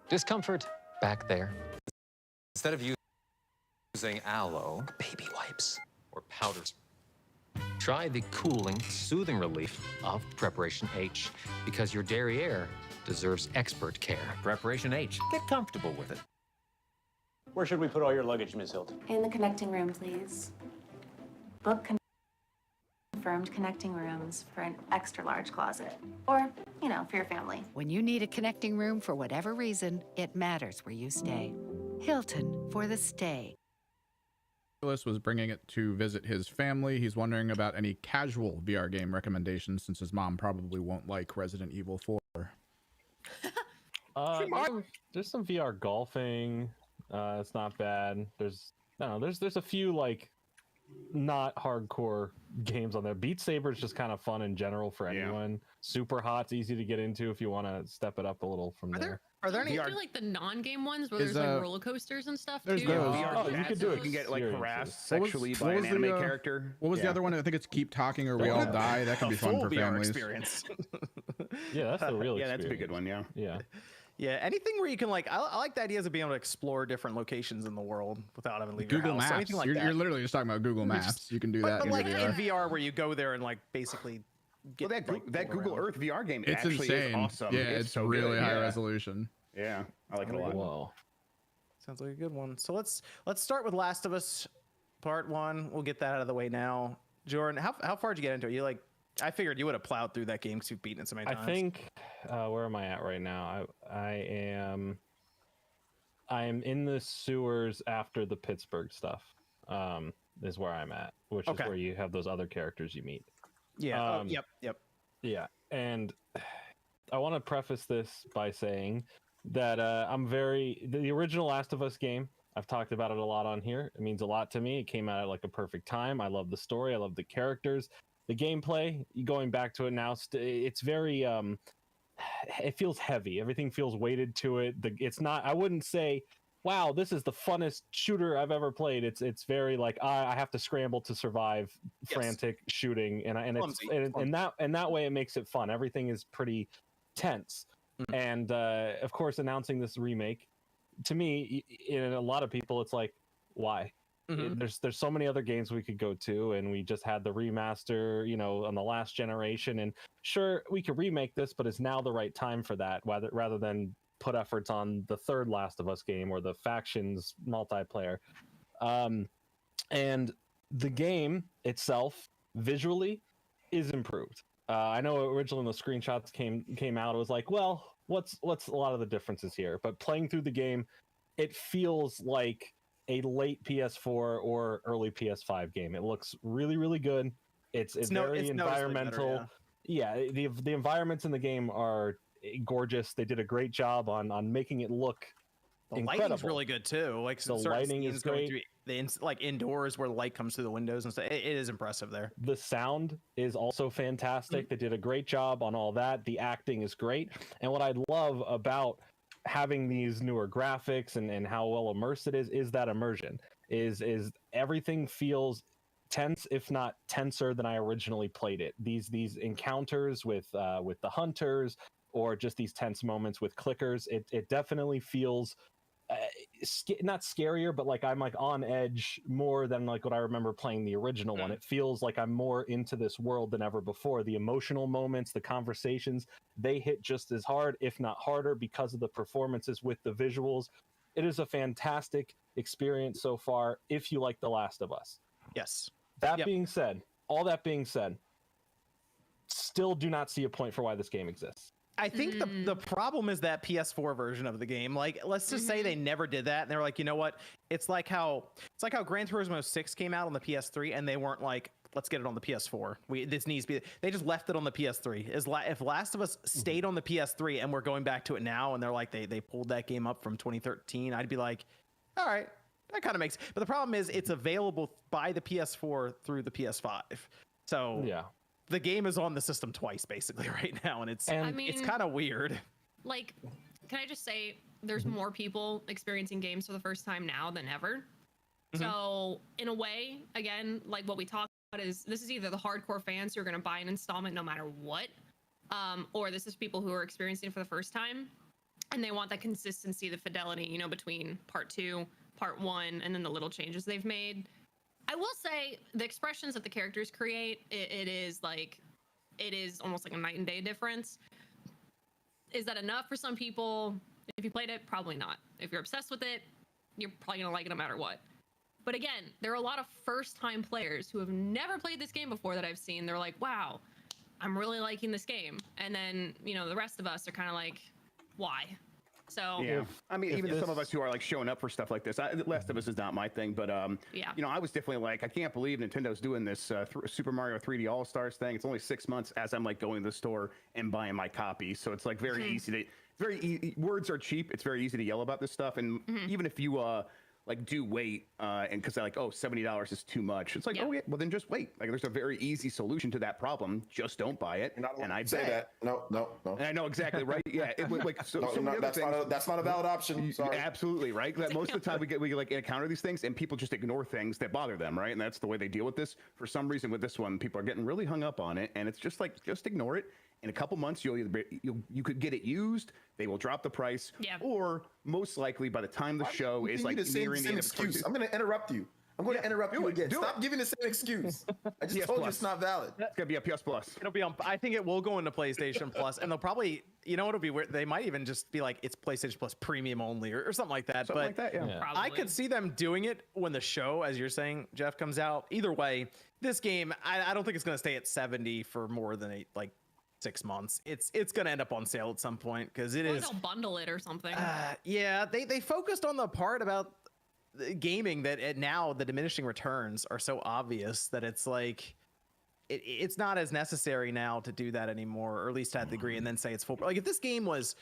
Discomfort back there. Instead of using aloe, baby wipes, or powders, Try the cooling, soothing relief of Preparation H, because your derriere deserves expert care. Preparation H. Get comfortable with it. Where should we put all your luggage, Ms. Hilton? In the connecting room, please. Book confirmed connecting rooms for an extra large closet. Or, you know, for your family. When you need a connecting room for whatever reason, it matters where you stay. Hilton for the stay. Was bringing it to visit his family. He's wondering about any casual VR game recommendations since his mom probably won't like Resident Evil 4. There's some VR golfing. It's not bad. There's a few like not hardcore games on there. Beat Saber is just kind of fun in general for anyone. Super Hot's easy to get into if you want to step it up a little from there. Are there any do like the non-game ones where there's like roller coasters and stuff there's too? those. You can do it. You can get like harassed sexually by an anime character. What was the other one? I think it's Keep Talking or We All Die. That can be fun for families. Experience. Yeah, that's the real. Yeah, that's a good one. Yeah. Yeah, anything where you can like, I like the ideas of being able to explore different locations in the world without having to leave Google your house. Maps. So anything like You're literally just talking about Google Maps. You can do that. But in like VR. in VR, where you go there and like basically get that Google Earth VR game it's actually insane. is awesome. Yeah, it's so really good. high resolution. Yeah, I like it a lot. Whoa. Sounds like a good one. So let's start with Last of Us Part 1. We'll get that out of the way now. Jordan, how far did you get into it? You like, I figured you would have plowed through that game because you've beaten it so many times. I think where am I at right now? I am in the sewers after the Pittsburgh stuff. Is where I'm at, which is where you have those other characters you meet. Yeah. Yep. Yeah, and I want to preface this by saying that the original Last of Us game, I've talked about it a lot on here. It means a lot to me. It came out at like a perfect time. I love the story. I love the characters. The gameplay, going back to it now, it's very, it feels heavy. Everything feels weighted to it. It's not, I wouldn't say, wow, this is the funnest shooter I've ever played. It's very like, I have to scramble to survive frantic shooting. And that way it makes it fun. Everything is pretty tense. And of course, announcing this remake, to me, in a lot of people, it's like, why? There's so many other games we could go to, and we just had the remaster, on the last generation. And sure, we could remake this, but it's now the right time for that, rather than put efforts on the third Last of Us game or the factions multiplayer. And the game itself, visually, is improved. I know originally when the screenshots came out, it was like, well, what's a lot of the differences here? But playing through the game, it feels like a late PS4 or early PS5 game. It looks really, really good. It's very environmental. Better, the environments in the game are gorgeous. They did a great job on making it look incredible. Lighting's really good too. Like the lighting is great. Like indoors where the light comes through the windows and stuff. It is impressive there. The sound is also fantastic. They did a great job on all that. The acting is great. And what I love about having these newer graphics and how well immersed it is that immersion is everything feels tense, if not tenser than I originally played it. These encounters with the hunters, or just these tense moments with clickers, it definitely feels not scarier, but like I'm like on edge more than like what I remember playing the original one. It feels like I'm more into this world than ever before. The emotional moments, the conversations, they hit just as hard, if not harder, because of the performances with the visuals. It is a fantastic experience so far if you like The Last of Us. Yes. Being said, all that being said, still do not see a point for why this game exists. I think the problem is that PS4 version of the game. Like, let's just say they never did that, and they were like, you know what? It's like how Gran Turismo 6 came out on the PS3, and they weren't like, let's get it on the PS4. This needs to be. They just left it on the PS3. If Last of Us stayed on the PS3 and we're going back to it now, and they're like they pulled that game up from 2013, I'd be like, all right, that kind of makes. But the problem is it's available by the PS4 through the PS5. So yeah. The game is on the system twice basically right now, and it's kind of weird. Like, can I just say there's more people experiencing games for the first time now than ever. So in a way, again, like what we talked about is this is either the hardcore fans who are going to buy an installment no matter what, or this is people who are experiencing it for the first time. and they want that consistency, the fidelity, you know, between part 2, part 1, and then the little changes they've made. I will say the expressions that the characters create, it is almost like a night and day difference. Is that enough for some people? If you played it, probably not. If you're obsessed with it, you're probably gonna like it no matter what. But again, there are a lot of first-time players who have never played this game before that I've seen. They're like, wow, I'm really liking this game. And then, you know, the rest of us are kind of like, why? So yeah, I mean, even some of us who are like showing up for stuff like this, Last of Us is not my thing, but yeah, you know, I was definitely like, I can't believe Nintendo's doing this Super Mario 3D All Stars thing. It's only 6 months as I'm like going to the store and buying my copy, so it's like very easy to, words are cheap. It's very easy to yell about this stuff, and even if you like do wait and because they're like, oh, $70 is too much, it's like, oh yeah, well then just wait. Like there's a very easy solution to that problem. Just don't buy it. And I say that. No. And I know exactly, right? Yeah, that's not a valid option. Sorry. Absolutely right. That most of the time we like encounter these things and people just ignore things that bother them, right? And that's the way they deal with this. For some reason with this one, people are getting really hung up on it, and it's just like, just ignore it. In a couple months, you could get it used. They will drop the price, or most likely by the time the show is like nearing the end of excuse. I'm going to interrupt you. I'm going to interrupt you again. Stop giving the same excuse. I just told you it's not valid. It's going to be a PS Plus. It'll be on. I think it will go into PlayStation Plus, and they'll probably, you know, it'll be weird. They might even just be like, it's PlayStation Plus Premium only, or something like that. Something like that, yeah. I could see them doing it when the show, as you're saying, Jeff, comes out. Either way, this game, I don't think it's going to stay at 70 for more than 6 months. It's going to end up on sale at some point because it is. They'll bundle it or something. Yeah, they focused on the part about gaming that now the diminishing returns are so obvious that it's like it's not as necessary now to do that anymore, or at least to that degree, and then say it's full. Like if this game was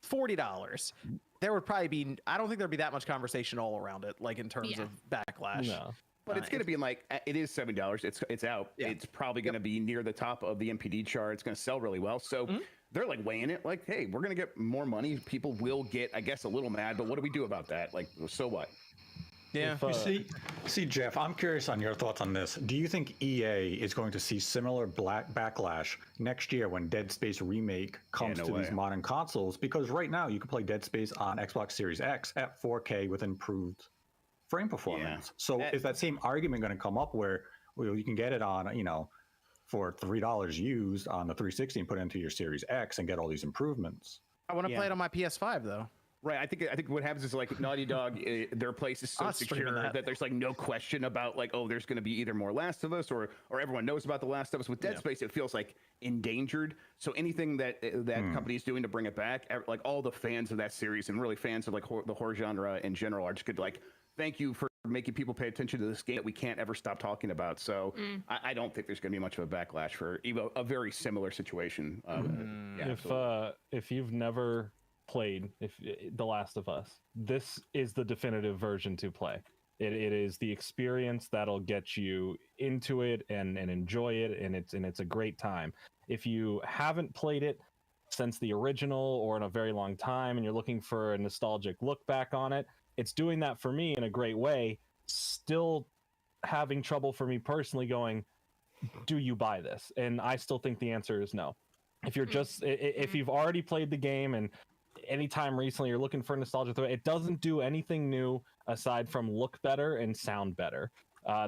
$40, there would probably be, I don't think there'd be that much conversation all around it, like in terms of backlash. No. But it's going to be like, it is $70. It's out. Yeah. It's probably going to be near the top of the NPD chart. It's going to sell really well. So they're like weighing it like, hey, we're going to get more money. People will get, I guess, a little mad, but what do we do about that? Like, so what? Yeah. You see, Jeff, I'm curious on your thoughts on this. Do you think EA is going to see similar backlash next year when Dead Space Remake comes to these modern consoles? Because right now you can play Dead Space on Xbox Series X at 4K with improved frame performance. So is that same argument going to come up where you can get it on, you know, for $3 used on the 360 and put it into your Series X and get all these improvements? I want to play it on my PS5 though. Right. I think what happens is like Naughty Dog, their place is so secure that there's like no question about like, oh, there's going to be either more Last of Us or everyone knows about the Last of Us. With Dead Space, it feels like endangered. So anything that company is doing to bring it back, like all the fans of that series and really fans of like the horror genre in general are just good. Like, thank you for making people pay attention to this game that we can't ever stop talking about. So I don't think there's going to be much of a backlash for even a very similar situation. If you've never played The Last of Us, this is the definitive version to play. It is the experience that'll get you into it and enjoy it, and it's a great time. If you haven't played it since the original or in a very long time and you're looking for a nostalgic look back on it, it's doing that for me in a great way. Still having trouble for me personally going, do you buy this? And I still think the answer is no. If you're just, if you've already played the game and anytime recently you're looking for nostalgia, it doesn't do anything new aside from look better and sound better.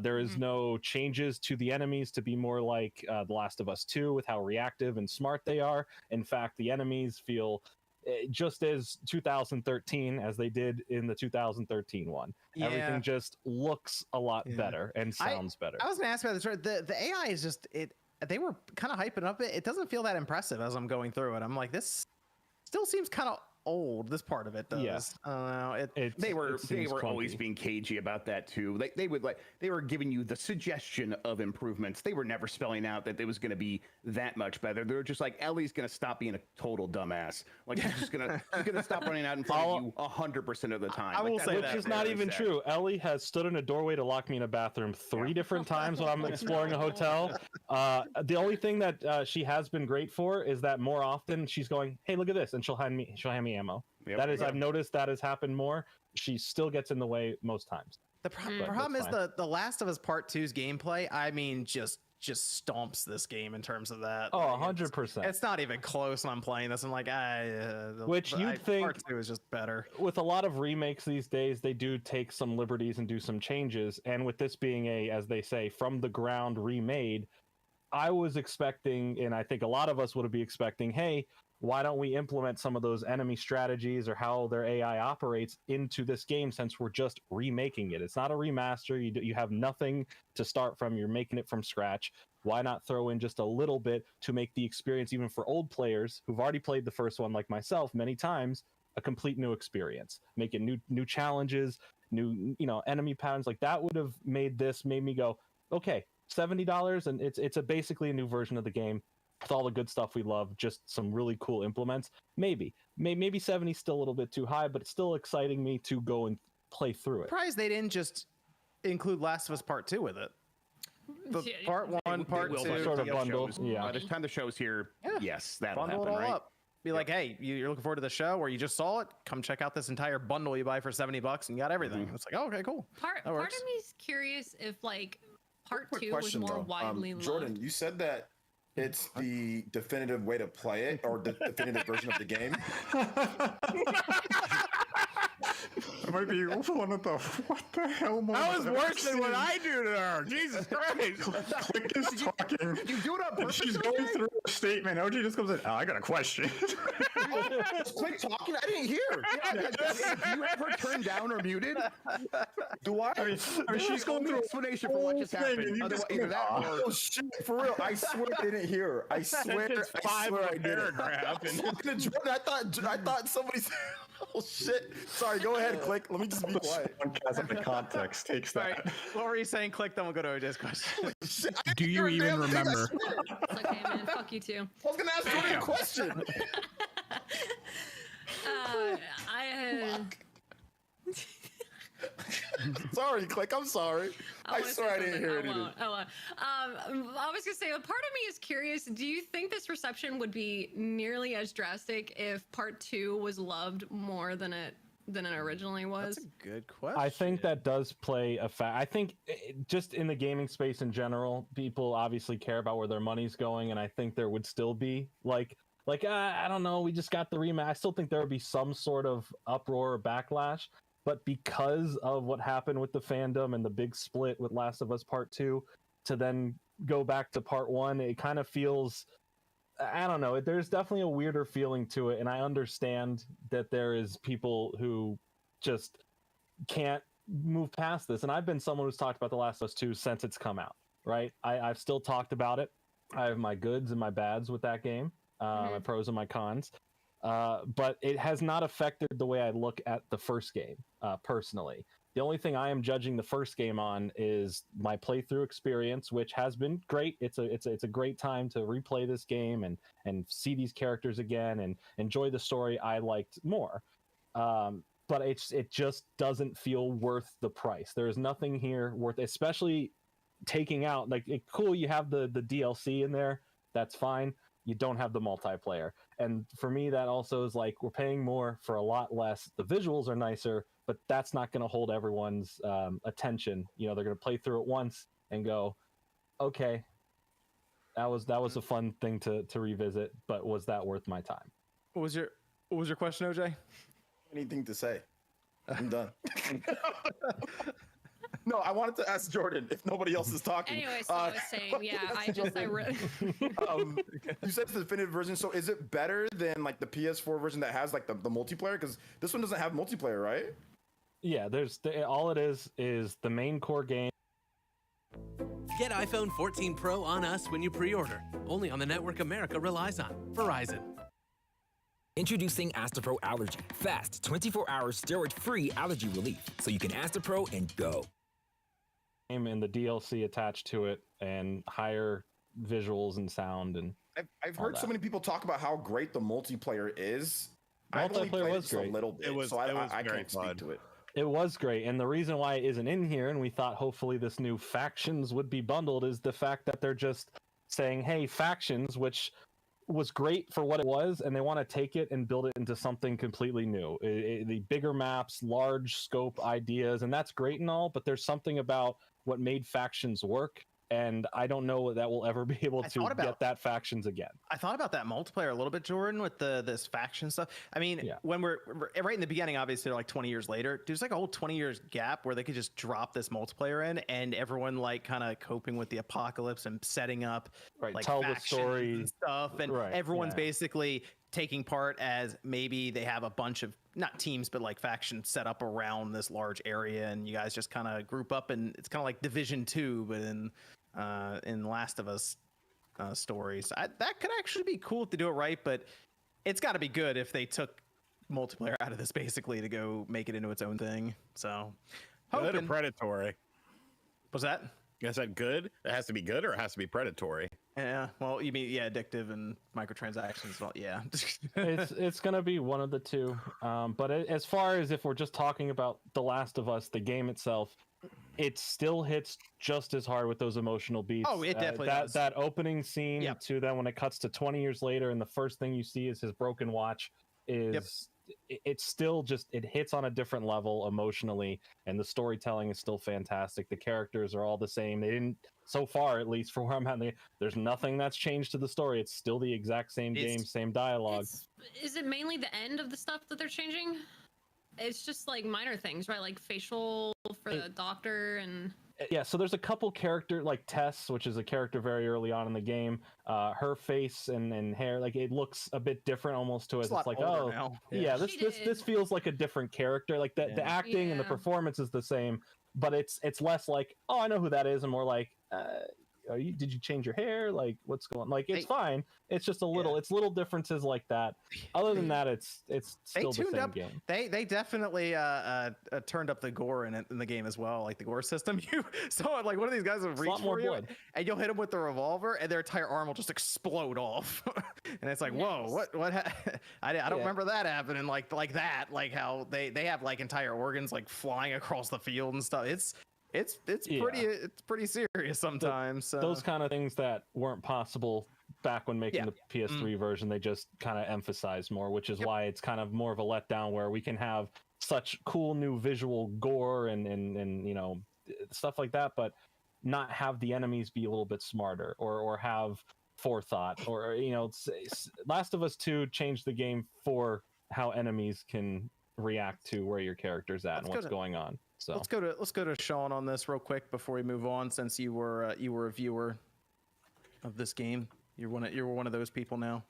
There is no changes to the enemies to be more like The Last of Us 2 with how reactive and smart they are. In fact, the enemies feel just as 2013 as they did in the 2013 one. Everything just looks a lot better and sounds better. I was gonna ask about this. The AI is just they were kind of hyping up it doesn't feel that impressive as I'm going through it. I'm like, this still seems kind of old. This part of it does. I don't know. They were always being cagey about that too. They were giving you the suggestion of improvements. They were never spelling out that it was going to be that much better. They were just like, Ellie's going to stop being a total dumbass. Like she's gonna stop running out in front of you 100% of the time. I will say which is not even true. Ellie has stood in a doorway to lock me in a bathroom 3 different times when I'm exploring a hotel. The only thing that she has been great for is that more often she's going, "Hey, look at this," and she'll hand me ammo. I've noticed that has happened more. She still gets in the way most times. The problem is the Last of Us Part 2's gameplay, I mean, just just stomps this game in terms of that. Oh, 100%. It's not even close when I'm playing this. I'm like, which you'd think part 2 is just better. With a lot of remakes these days, they do take some liberties and do some changes. And with this being as they say, from the ground remade, I was expecting, and I think a lot of us would be expecting, hey, why don't we implement some of those enemy strategies or how their AI operates into this game, since we're just remaking it? It's not a remaster. You have nothing to start from. You're making it from scratch. Why not throw in just a little bit to make the experience, even for old players who've already played the first one like myself many times, a complete new experience? Make it new challenges, new enemy patterns. Like that would have made me go, okay, $70, and it's basically a new version of the game with all the good stuff we love, just some really cool implements. Maybe 70 is still a little bit too high, but it's still exciting me to go and play through it. Surprised they didn't just include Last of Us Part 2 with it. Part 1, Part 2, sort of bundle. Yeah. By the time the show's here, yes, that'll bundle happen, it all right? up. Be like, hey, you're looking forward to the show, or you just saw it? Come check out this entire bundle you buy for $70 and you got everything. Mm-hmm. It's like, oh, okay, cool. Part of me is curious if like part Quick 2 question, was more though. widely loved. Jordan, you said that it's the definitive way to play it, or the definitive version of the game. It might be one of the what the hell? That was worse than what I do to her. Jesus Christ! Click is talking. You do it on purpose. She's going through a statement. OG just comes in. Oh, I got a question. Quit talking. I didn't hear. Do you have her turned down or muted? Do I? I mean she's going through explanation for what just happened. Otherwise, either that or oh shit! For real, I swear I didn't hear her. I swear I didn't. Jordan, I thought somebody said. Oh shit! Sorry, go ahead, Click. Let me just be quiet. The context takes that. Right. What were you saying, Click? Then we'll go to OJ's question. Do you even remember? It's okay, man. Fuck you too. I was gonna ask Jordan a question. Sorry, Click. I'm sorry. I swear I didn't hear anything. I was gonna say, a part of me is curious. Do you think this reception would be nearly as drastic if part 2 was loved more than it originally was? That's a good question. I think that does play a I think just in the gaming space in general, people obviously care about where their money's going, and I think there would still be like I don't know, we just got the rematch. I still think there would be some sort of uproar or backlash. But because of what happened with the fandom and the big split with Last of Us Part 2, to then go back to Part 1, it kind of feels, I don't know, there's definitely a weirder feeling to it. And I understand that there is people who just can't move past this. And I've been someone who's talked about The Last of Us 2 since it's come out, right? I've still talked about it. I have my goods and my bads with that game, my pros and my cons. But it has not affected the way I look at the first game, personally. The only thing I am judging the first game on is my playthrough experience, which has been great. It's a great time to replay this game and see these characters again and enjoy the story I liked more. But it just doesn't feel worth the price. There is nothing here worth, especially taking out cool. You have the DLC in there. That's fine. You don't have the multiplayer. And for me, that also is like, we're paying more for a lot less. The visuals are nicer, but that's not going to hold everyone's attention. They're going to play through it once and go, okay, that was a fun thing to revisit, but was that worth my time? What was your question, OJ? Anything to say? I'm done. No, I wanted to ask Jordan if nobody else is talking. Anyway, so I was saying, yeah, I really. You said it's the definitive version, so is it better than like the PS4 version that has like the multiplayer? Because this one doesn't have multiplayer, right? Yeah, all it is the main core game. Get iPhone 14 Pro on us when you pre-order. Only on the network America relies on. Verizon. Introducing Astapro Allergy. Fast, 24-hour steroid-free allergy relief. So you can Astapro and go. And the DLC attached to it and higher visuals and sound. And I've heard so many people talk about how great the multiplayer is. Multiplayer was great. A little bit, I can't speak to it. It was great, and the reason why it isn't in here, and we thought hopefully this new factions would be bundled, is the fact that they're just saying, hey, factions, which was great for what it was, and they want to take it and build it into something completely new. The bigger maps, large scope ideas, and that's great and all, but there's something about what made factions work and I don't know that we'll ever be able to get that factions again. I thought about that multiplayer a little bit, Jordan, with this faction stuff. I mean, when we're right in the beginning, obviously, like 20 years later, there's like a whole 20 years gap where they could just drop this multiplayer in, and everyone like kind of coping with the apocalypse and setting up like tell the factions story and stuff, and everyone's basically taking part as maybe they have a bunch of not teams but like factions set up around this large area, and you guys just kind of group up, and it's kind of like Division 2 but in Last of Us stories. That could actually be cool if they do it right, but it's got to be good if they took multiplayer out of this basically to go make it into its own thing. So good or predatory? What's that? I said good. It has to be good, or it has to be predatory. Yeah, well, you mean addictive and microtransactions? Well, yeah. it's gonna be one of the two. But as far as if we're just talking about The Last of Us, the game itself, it still hits just as hard with those emotional beats. Oh, it definitely does. That opening scene to then when it cuts to 20 years later, and the first thing you see is his broken watch. It's still just, it hits on a different level emotionally, and the storytelling is still fantastic. The characters are all the same. They didn't, so far at least for where I'm at, there's nothing that's changed to the story. It's still the exact same game, same dialogue. Is it mainly the end of the stuff that they're changing? It's just like minor things, right? Like facial for the doctor and... Yeah, so there's a couple character, like Tess, which is a character very early on in the game. Her face and hair, like it looks a bit different almost to us. It's like, oh, yeah, this feels like a different character. Like the acting and the performance is the same, but it's less like, oh, I know who that is, and more like, did you change your hair? Like, what's going on? Like, it's fine. It's just a little, it's little differences like that. Other than that, it's still the same game. They definitely turned up the gore in the game as well, like the gore system. You saw like one of these guys will reach for you, and you'll hit him with the revolver, and their entire arm will just explode off. And it's like, whoa, what? I don't remember that happening like that. Like how they have like entire organs like flying across the field and stuff. It's pretty serious sometimes. Those kind of things that weren't possible back when making the PS3 version, they just kind of emphasize more, which is why it's kind of more of a letdown where we can have such cool new visual gore and you know, stuff like that, but not have the enemies be a little bit smarter or have forethought, or you know, Last of Us 2 changed the game for how enemies can react to where your character's at and what's going on. So let's go to Sean on this real quick before we move on, since you were a viewer of this game. You're one of those people now.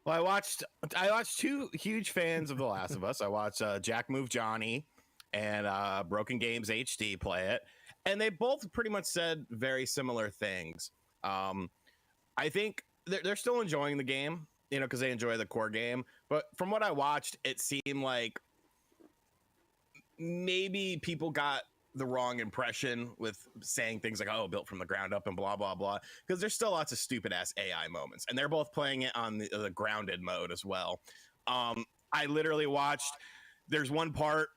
Well, I watched two huge fans of The Last of Us. I watched Jack Move Johnny and Broken Games HD play it, and they both pretty much said very similar things. I think they're still enjoying the game, you know, because they enjoy the core game. But from what I watched, it seemed like maybe people got the wrong impression with saying things like, oh, built from the ground up and blah, blah, blah, because there's still lots of stupid ass AI moments, and they're both playing it on the grounded mode as well. I literally watched, there's one part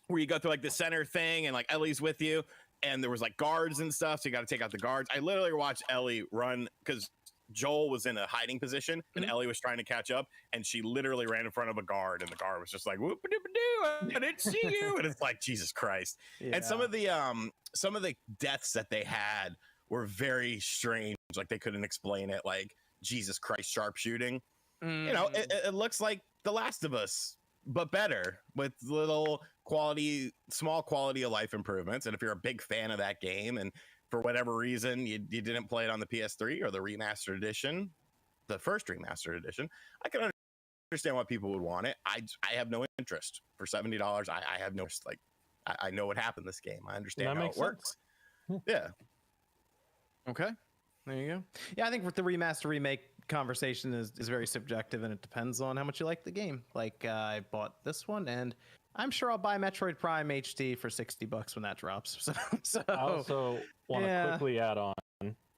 where you go through like the center thing and like Ellie's with you, and there was like guards and stuff, so you got to take out the guards. I literally watched Ellie run because Joel was in a hiding position and Ellie was trying to catch up, and she literally ran in front of a guard, and the guard was just like, whoop-a-doop-a-doo, I didn't see you. And it's like, Jesus Christ. And some of the deaths that they had were very strange. Like they couldn't explain it, like Jesus Christ sharpshooting. You know, it looks like The Last of Us, but better with little small quality of life improvements. And if you're a big fan of that game, and for whatever reason you didn't play it on the PS3 or the remastered edition, the first remastered edition, I can understand why people would want it. I have no interest. For $70, I have no, like, I know what happened this game. I understand how it works. Yeah. Okay. There you go. Yeah, I think with the remaster remake conversation is very subjective, and it depends on how much you like the game. Like I bought this one, and I'm sure I'll buy Metroid Prime HD for $60 when that drops. So I also want to quickly add on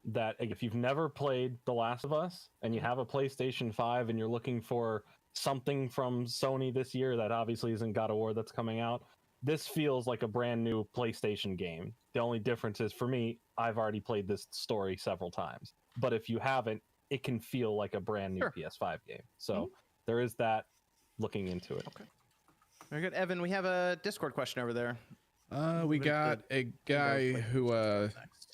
that if you've never played The Last of Us and you have a PlayStation 5 and you're looking for something from Sony this year that obviously isn't God of War that's coming out, this feels like a brand new PlayStation game. The only difference is, for me, I've already played this story several times. But if you haven't, it can feel like a brand new PS5 game. So there is that, looking into it. Okay. Very good. Evan, we have a Discord question over there. We got a guy who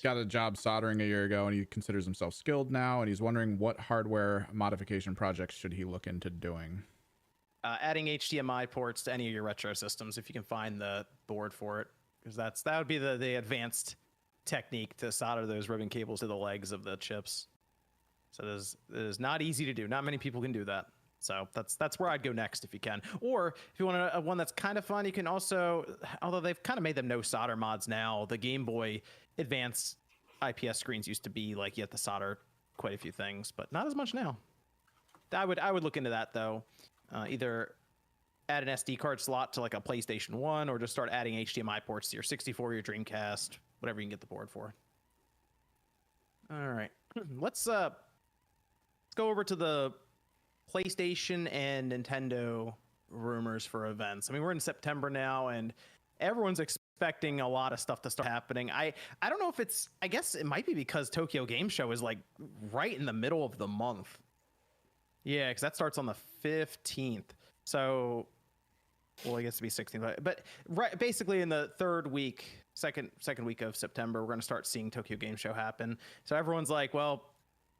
got a job soldering a year ago, and he considers himself skilled now, and he's wondering what hardware modification projects should he look into doing. Adding HDMI ports to any of your retro systems if you can find the board for it, because that would be the advanced technique to solder those ribbon cables to the legs of the chips. So it is not easy to do. Not many people can do that. So that's where I'd go next if you can. Or if you want one that's kind of fun, you can also, although they've kind of made them no solder mods now, the Game Boy Advance IPS screens used to be like you have to solder quite a few things, but not as much now. I would look into that though. Either add an SD card slot to like a PlayStation 1 or just start adding HDMI ports to your 64, your Dreamcast, whatever you can get the board for. All right. Let's go over to the PlayStation and Nintendo rumors for events. I mean, we're in September now and everyone's expecting a lot of stuff to start happening. I don't know if it's, I guess it might be because Tokyo Game Show is like right in the middle of the month. Yeah, because that starts on the 15th. So, well, I guess it'd be 16th. But right, basically in the third week, second week of September, we're going to start seeing Tokyo Game Show happen. So everyone's like, well,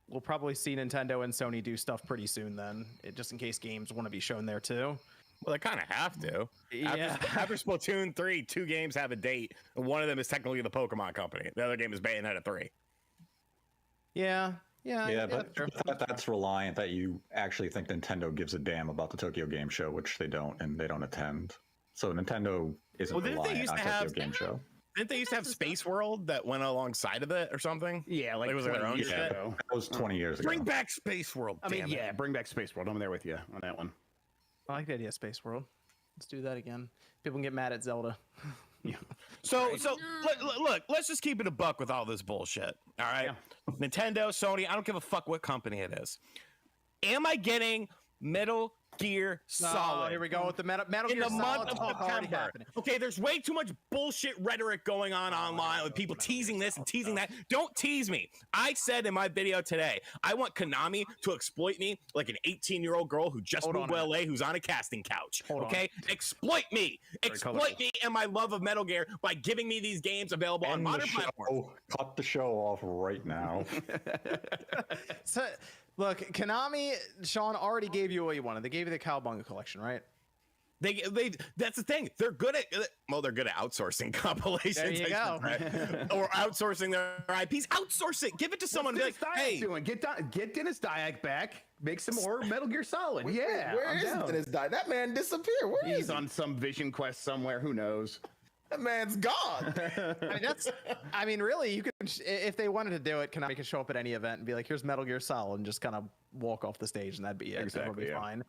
we'll probably see Nintendo and Sony do stuff pretty soon then, just in case games want to be shown there too. Well, they kind of have to. Yeah. After Splatoon 3, 2 games have a date, and one of them is technically the Pokemon Company. The other game is Bayonetta 3. Yeah. But that's reliant that you actually think Nintendo gives a damn about the Tokyo Game Show, which they don't, and they don't attend. So Nintendo isn't reliant on Tokyo Game Show. Didn't they used to have Space World that went alongside of it or something? Yeah, like it was their own shit. That was 20 years ago. Bring back Space World. I mean, yeah, bring back Space World. I'm there with you on that one. I like the idea of Space World. Let's do that again. People can get mad at Zelda. So look, let's just keep it a buck with all this bullshit. All right, Nintendo, Sony, I don't give a fuck what company it is. Am I getting Metal Gear Solid? Here we go with the Metal in Gear the month Solid of September. Okay, there's way too much bullshit rhetoric going on online with people teasing this and teasing that. Don't tease me. I said in my video today, I want Konami to exploit me like an 18-year-old girl who just moved to LA who's on a casting couch. Okay, exploit me. Exploit me and my love of Metal Gear by giving me these games available on modern platforms. Cut the show off right now. So, look, Konami, Sean already gave you what you wanted. They gave you the Cowabunga collection, right? They that's the thing. They're good at outsourcing compilations. There you go. Or outsourcing their IPs. Outsource it. Give it to someone. What's Dennis doing? Get Dennis Dyack back. Make some more Metal Gear Solid. Where is Dennis Dyack? That man disappeared. Where is He's on some Vision Quest somewhere. Who knows? That man's gone. I mean, really, you could, if they wanted to do it, Konami could show up at any event and be like, "Here's Metal Gear Solid," and just kind of walk off the stage, and that'd be it. Exactly, that would be fine.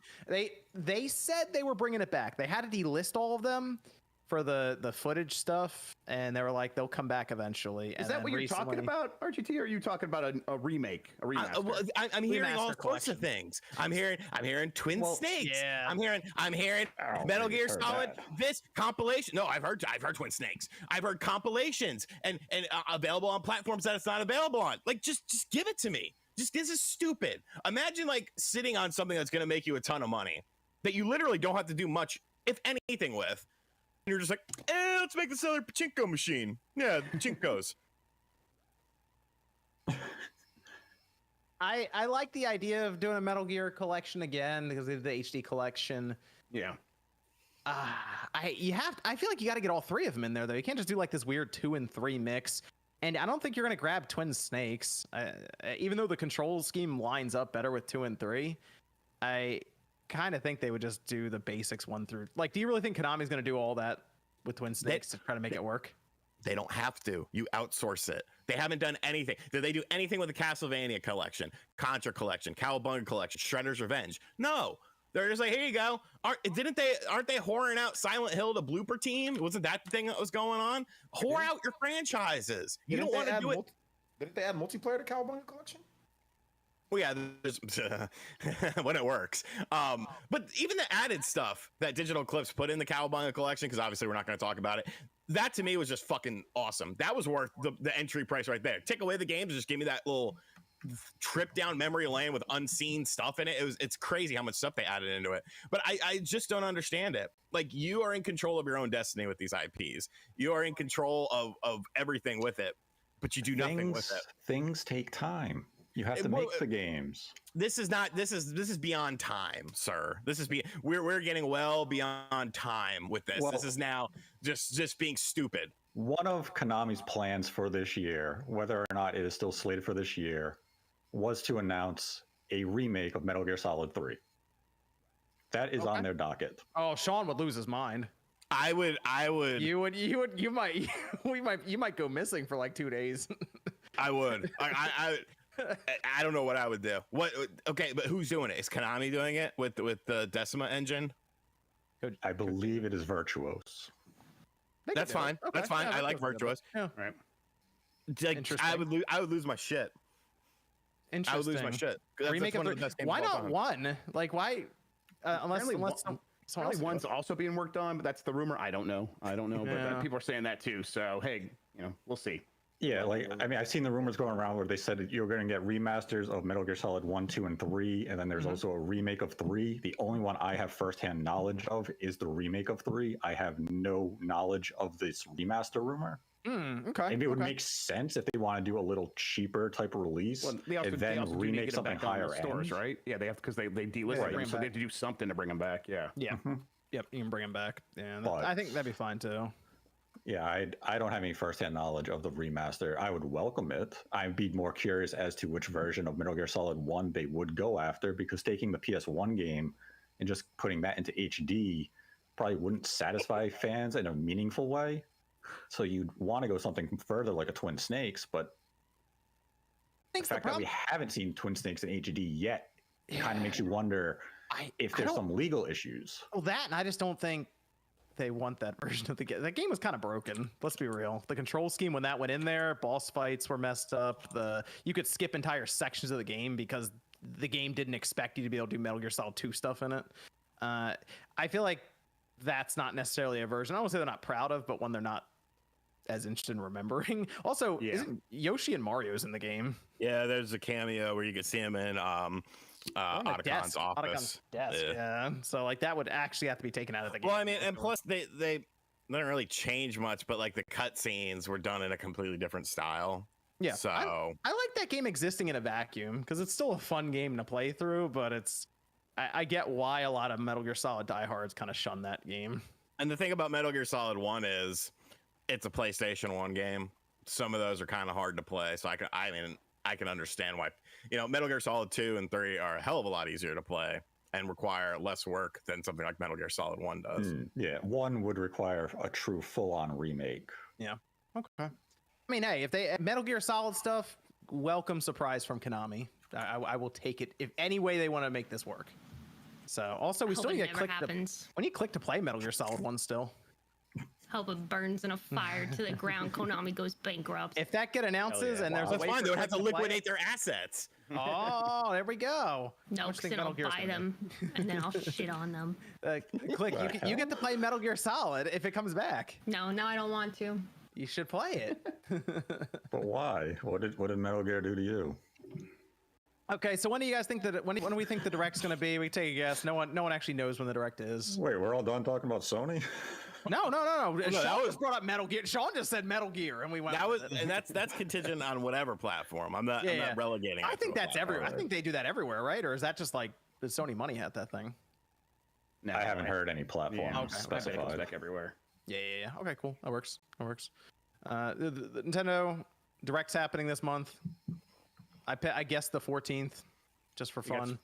They said they were bringing it back. They had to delist all of them for the footage stuff, and they were like, they'll come back eventually. Is that what you're talking about, RGT? Or are you talking about a remake, a remaster? I'm hearing all sorts of things. I'm hearing Twin Snakes. Yeah. I'm hearing Metal Gear Solid. This compilation. No, I've heard Twin Snakes. I've heard compilations and available on platforms that it's not available on. Like, just give it to me. This is stupid. Imagine like sitting on something that's going to make you a ton of money that you literally don't have to do much, if anything, with. And you're just like, let's make this other pachinko machine. Yeah, pachinkos. I like the idea of doing a Metal Gear collection again because they did the HD collection. Yeah. I feel like you got to get all three of them in there though. You can't just do like this weird 2 and 3 mix. And I don't think you're gonna grab Twin Snakes, even though the control scheme lines up better with 2 and 3. I kind of think they would just do the basics 1 through. Like, do you really think Konami's gonna do all that with Twin Snakes to try to make it work? They don't have to. You outsource it. They haven't done anything. Did they do anything with the Castlevania collection, Contra collection, Cowabunga collection, Shredder's Revenge? No. They're just like, here you go. Aren't they whoring out Silent Hill, the blooper team? Wasn't that the thing that was going on? Whore out your franchises. You don't want to do it. Didn't they add multiplayer to Cowabunga collection? Well, yeah, there's, when it works. But even the added stuff that Digital Clips put in the Cowabunga collection, because obviously we're not going to talk about it, that to me was just fucking awesome. That was worth the entry price right there. Take away the games, just give me that little trip down memory lane with unseen stuff in it. It's crazy how much stuff they added into it. But I just don't understand it. Like, you are in control of your own destiny with these IPs. You are in control of everything with it. but you do nothing with it. Things take time. You have to make the games. This is beyond time, sir. We're getting well beyond time with this. Well, this is now just being stupid. One of Konami's plans for this year, whether or not it is still slated for this year, was to announce a remake of Metal Gear Solid 3. That is on their docket. Oh, Sean would lose his mind. I would. You might go missing for like 2 days. I would. I don't know what I would do. What? Okay, but who's doing it? Is Konami doing it with the Decima engine? I believe it is Virtuos. That's fine. Okay. That's fine. Yeah, I like Virtuos. Yeah. Right. Like, I would lose my shit. Interesting. I would lose my shit. Remake of the, why not one? Like why? Unless one's also being worked on, but that's the rumor. I don't know. But people are saying that too. So hey, we'll see. Yeah, like I mean, I've seen the rumors going around where they said that you're going to get remasters of Metal Gear Solid 1, 2, and 3, and then there's also a remake of 3. The only one I have firsthand knowledge of is the remake of 3. I have no knowledge of this remaster rumor. Okay. Maybe it would make sense if they want to do a little cheaper type of release, and then remake something higher stores, right? Yeah, they have because they delisted them, so they have to do something to bring them back. Yeah. Yeah. Yep. You can bring them back. Yeah. I think that'd be fine too. Yeah, I don't have any firsthand knowledge of the remaster. I would welcome it. I'd be more curious as to which version of Metal Gear Solid 1 they would go after, because taking the PS1 game and just putting that into HD probably wouldn't satisfy fans in a meaningful way. So you'd want to go something further like a Twin Snakes, but the fact that we haven't seen Twin Snakes in HD yet kind of makes you wonder if there's some legal issues. Well, that, and I just don't think they want that version of the game. That game was kind of broken. Let's be real. The control scheme when that went in there, boss fights were messed up. You could skip entire sections of the game because the game didn't expect you to be able to do Metal Gear Solid 2 stuff in it. I feel like that's not necessarily a version I won't say they're not proud of, but one they're not as interested in remembering. Also, isn't Yoshi and Mario's in the game? Yeah, there's a cameo where you can see him in Otacon's office. Desk. Yeah. So like that would actually have to be taken out of the game. Well, I mean, and plus they didn't really change much, but like the cutscenes were done in a completely different style. Yeah. So I like that game existing in a vacuum because it's still a fun game to play through, but I get why a lot of Metal Gear Solid diehards kind of shun that game. And the thing about Metal Gear Solid 1 is it's a PlayStation 1 game. Some of those are kind of hard to play. So I can understand why, Metal Gear Solid 2 and 3 are a hell of a lot easier to play and require less work than something like Metal Gear Solid 1 does. Yeah, 1 would require a true full-on remake. Yeah. Okay. I mean, hey, if they Metal Gear Solid stuff, welcome surprise from Konami. I will take it if any way they want to make this work. So also we still need to click when you click to play Metal Gear Solid 1 still. Hope it burns in a fire to the ground. Konami goes bankrupt. If that get announces and there's that's fine. They would have to liquidate their assets. Oh, there we go. No, because then I'll buy them and then I'll shit on them. Click. You get to play Metal Gear Solid if it comes back. No, I don't want to. You should play it. But why? What did Metal Gear do to you? Okay, so when do you guys think that when do we think the direct's going to be? We take a guess. No one actually knows when the direct is. Wait, we're all done talking about Sony? No. Sean just brought up Metal Gear. Sean just said Metal Gear, and we went. And that's contingent on whatever platform. I'm not relegating. I think that's everywhere. I think they do that everywhere, right? Or is that just like the Sony money hat that thing? No, I haven't heard any platform specified. Back everywhere. Yeah. Okay, cool. That works. The Nintendo Direct's happening this month. I guess the 14th, just for fun.